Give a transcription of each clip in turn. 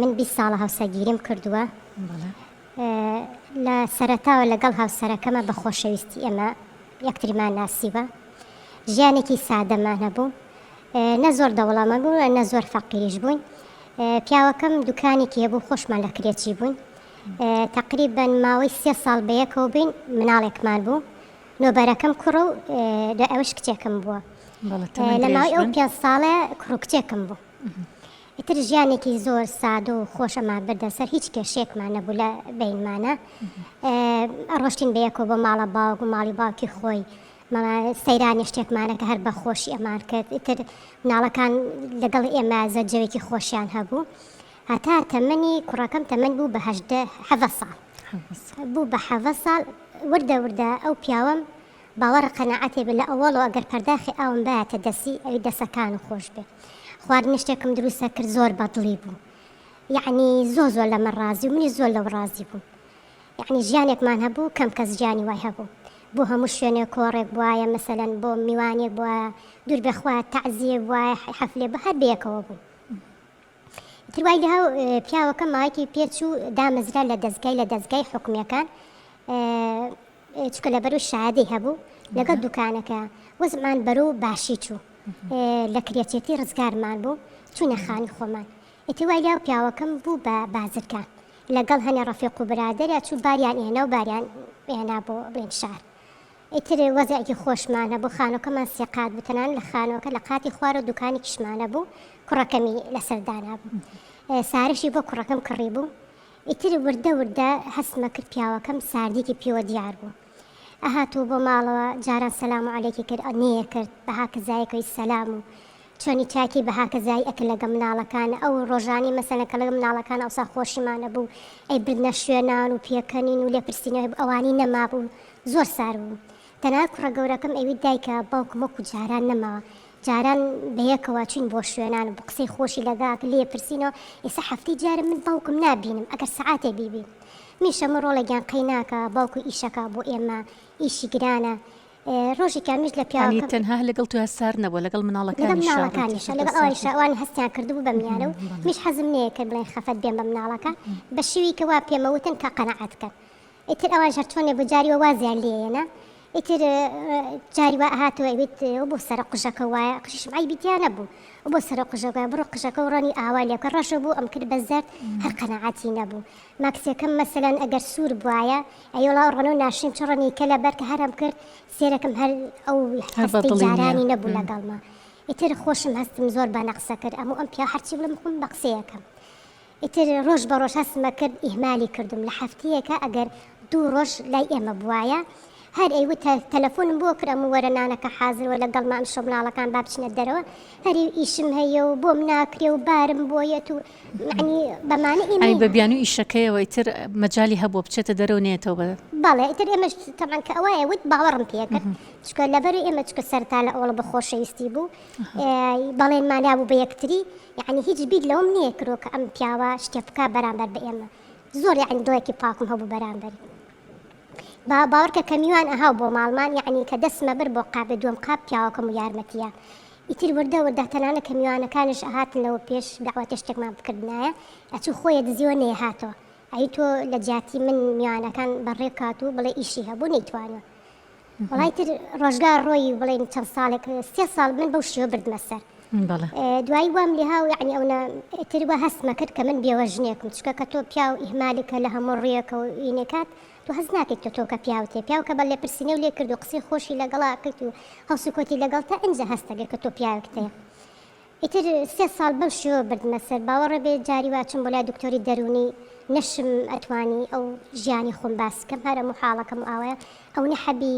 من 20 ساڵە هاوسەرگیریم کردووە لە سەرەتاوە لەگەڵ هاوسەرەکەمە بە خۆشەویستی ئێمە یەکتریمان ناسیوە. ژیانێکی سادەمان هەبوو، نە زۆر دەوڵەمە بوو نە زۆر فەقیریش بووین. پیاوەکەم دوکانێکی هەبوو، خۆشمان لە کرێچی بووین. تقریبەن ماوەی 3 ساڵ بەیەکەوە بووین، مناڵێکمان بوو. نۆبەرەکەم کوڕ و ئەوش کچێکم بووە. لە ماوەی ئەو 5 ساڵە کوڕ و کچێکم بوو. ئیتر ژیانێکی زۆر سادە و خۆشەمان بردەسەر، هیچ کێشێکمان نەبوو لە بینمانە. ڕۆشتین بەیەکەوە بۆ ماڵە باوک و ماڵی باوکی خۆی، سەیرانی شتێکمانەکە هەر بە خۆشی ئەمان کرد. ئیتر مناڵەکان لەگەڵ ئێمە زەرجەوێکی خۆشیان هەبوو. هەتا تەمەنی کوڕەکەم تەمەن بوو بە 7 ساڵ. بوو بە 7 ساڵ وردە ئەو پیاوەم باوەڕە قەناعەتێ بێ لە ئەوەڵەوە ئەگەر پەرداخی ئاوم بایەتە دەسی ئەوی دەسەکان و خۆش بێ. خواردنی شتێکم دروستە کرد، زۆر بەدڵی بوو. یعنی زۆر لە من ڕازی و منی زۆر لەو ڕازی بوو. یعنی ژیانێکمان هەبوو، کەم کەس ژیانی وای هەبوو. بۆ هەموو شوێنێک کۆڕێک بواە، مەسەلەن بۆ میوانێک بواە، دوور بەخوا تەعزیە بواە، حەفلێ بە هەر بەیەکەوە بوو. تر وای لەهاو پیاوەکە ماوەیەکی پێچوو دامەزرا لە دەستگای حکومیەکان، چکە لە بەرەو شادەی هەبوو لەگەڵ دوکانەکە. وەزمان بەرەو باشی چوو، لە کرێچێتی ڕزگارمان بوو، چوونە خانی خۆمان. ئیتر وای لەهاو پیاوەکەم بوو بە بازرگان لەگەڵ هەنێ ڕەفیق و برادەرە، چوو باریان ئێنا و باریان ئێنا بۆ بێن شار. ئیتر وەزعێکی خۆشمان هەبوو، خانۆکەمان 3 قات بوو، تەنانەت لە خانۆکە لە قاتی خوارە و دوکانی کشمانە بوو، کوڕەکەمی لەسەردانا بوو. سارشی بۆ کوڕەکەم کڕی بوو. ئیتر وردە هەستمە کرد پیاوەکەم ساردێکی پێوە دیار بوو. ئەهاتوو بۆ ماڵەوە، جاران سەلام و عەلەیکی کرد، نێیە کرد بەها کەزایەکەوی سەلام و چۆنی چاکی بەها کەزای ئەکرد لەگە مناڵەکانە. ئەو ڕۆژانی مەسەلەن کە لەگە مناڵەکان ئەوسا خۆشیمانە بوو، ئەی بردنە شوێنان و پێکەنین و لێپرسینەوە ئەوانی نەما بوو، زۆر سار بوو. تەنانەت کوڕە گەورەکەم ئەوی دایکە باوکم وەکو جاران نەماوە، جاران بەیەکەوە چوین بۆ شوێنان و بە قسەی خۆشی لەگاک لێپرسینەوە. ئێستا هەفتەی جارە من باوکم نابینم، ئەگەر سەعاتێ بیبین میشە من ڕۆڵێکیان قەیناکە، باوکو ئیشەکە بۆ ئێمە ئیشی گرانە. ڕۆژی کامیش لە پیاوەکەم تەنها لەگەڵ تو هەسار نەبووە، لەگەڵ مناڵەکانیشە، لەگەڵ ئەوەیشە ئەوان هەستیان کردبوو بە میانە و میش حەزم نەیە کرد بڵێن خەفەت بێن بە مناڵەکە بە شێوی کە وا پێمەوتن کە قەنەعەتکە. ئیتر ئەوان هەر چۆنێ بۆ جاریوە وازیان لێنە. ئیتر جاری وا هاتەوە ئەوێت بۆ سەرە قژەکە وایە، قژیشم ئایبیتیان نەبوو، بۆ سەرە قژەکە بڕۆ قژەکە و ڕەنی ئاوا لێکە ڕەشە بوو ئەم کرد بە زەرد، هەر قەنەعەتی نەبوو. ماکسێکم مەسەلەن ئەگەر سوور بواە ئەیوڵا ڕەنە و ناشرین چ ڕەنی کە لەبەر کە هەرم کرد سێرەکەم هەر ئەو هەستەی جارانی نەبوو لەگەڵما. ئیتر خۆشم هەستم زۆر بە نەقسە کرد، ئەموو ئەم پیا هەرچی بڵم خۆم بە قسەیەکەم. ئیتر ڕۆژ بە ڕۆژ هەستمە کرد ئیهمالی کردم لە هەفتەیەکە ئەگەر 2 ڕۆژ لای ئێمە بواە، هەر ئەیوت تەلەفۆنم بۆ کرد ئەموو وەرە نانەکە حازرەوە لەگەڵمان شۆ مناڵەکان با بچنە دەرەوە، هەری ئیشم هەیە و بۆم ناکرێ و بارم بۆیەت و معنی بەمانە ئێمە بە بیان و ئیشەکەیەوە ئیتر مەجای هەبوو بچێتە دەرەوە نێتەوە. بەڵێ ئیتر ئێمەش تەمان کە ئەوەیە وت باوەڕم پێکرد، چکە لەبەر ئێمە چکە سەرتا لە ئەوڵە بە خۆشەویستی بوو، بەڵێن مانیا بوو بە یەکتری، یعنی هیچ بیر لەوم نییە کرۆ کە ئەم پیاوە شتێ بکا بەرامبەر بە ئێمە. زۆر یعنی دڵێکی پاکم هەبوو بەرامبەری. باوەڕکە کە میوان ئەهاو بۆ ماڵمان، یعنی کە دەستمە بر بۆ قابە دووەم قاب پیاوەکەم و یارمەتیە. ئیتر وردە تەنانە کە میوانەکانش ئەهاتنەوە پێش داواتێ شتێکمان بکردنایە، ئەچوو خۆیە دزیوە نێ هاتەوە، ئەی تۆ لە جیاتی من میوانەکان بەڕێ کات و بڵێ ئیشی هەبوو نەیتوانوە. وڵای تر ڕۆژگار ڕۆی بڵێن چەند ساڵێک 3 ساڵ من بەو شێوە بردمە سەر. دوایی وام لێهاو یعنی ئەوە ئیتر وە هەستمە کرد کە من بێوەژنێکم، چکە کە تۆ پیا و ئیهمالێکە لە هەموو ڕێیەکە و ئینێکات تو هەز ناکەیت تۆ کە پیاوتێ پیاوکە بە لێ پرسینە و لێ کرد و قسەی خۆشی لەگەڵا کرد و هەوسکۆتی لەگەڵ تا ئەنجە هەستەگەر کە تۆ پیاوکتەیە. ئیتر 3 ساڵ بەو شێوە بردمە سەر. باوەڕە بێ جاری واچم بۆ لای دکتۆری دەرونی، نەشم ئەتوانی ئەو ژیانی خۆم باس بکەم، هەر هەموو حاڵەکەم ئاوەیە ئەو نەحەبی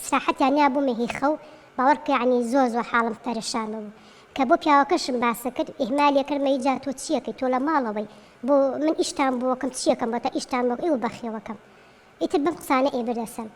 سراحەتیان نابوومە هیخە و باوەڕکە یعنی زۆر حاڵم پەرێشان بوو. کە بۆ پیاوەکەشم باسە کرد ئیهمالی کردمەی جا تۆ چیەکەی تۆ لە ماڵەوەی بۆ من ئیشتان بۆکەم چیەکەم بۆ تا ئیشتان بۆ ئێوە بەخێوەکەم. ئیتر بم قسانە ئێ بردەسم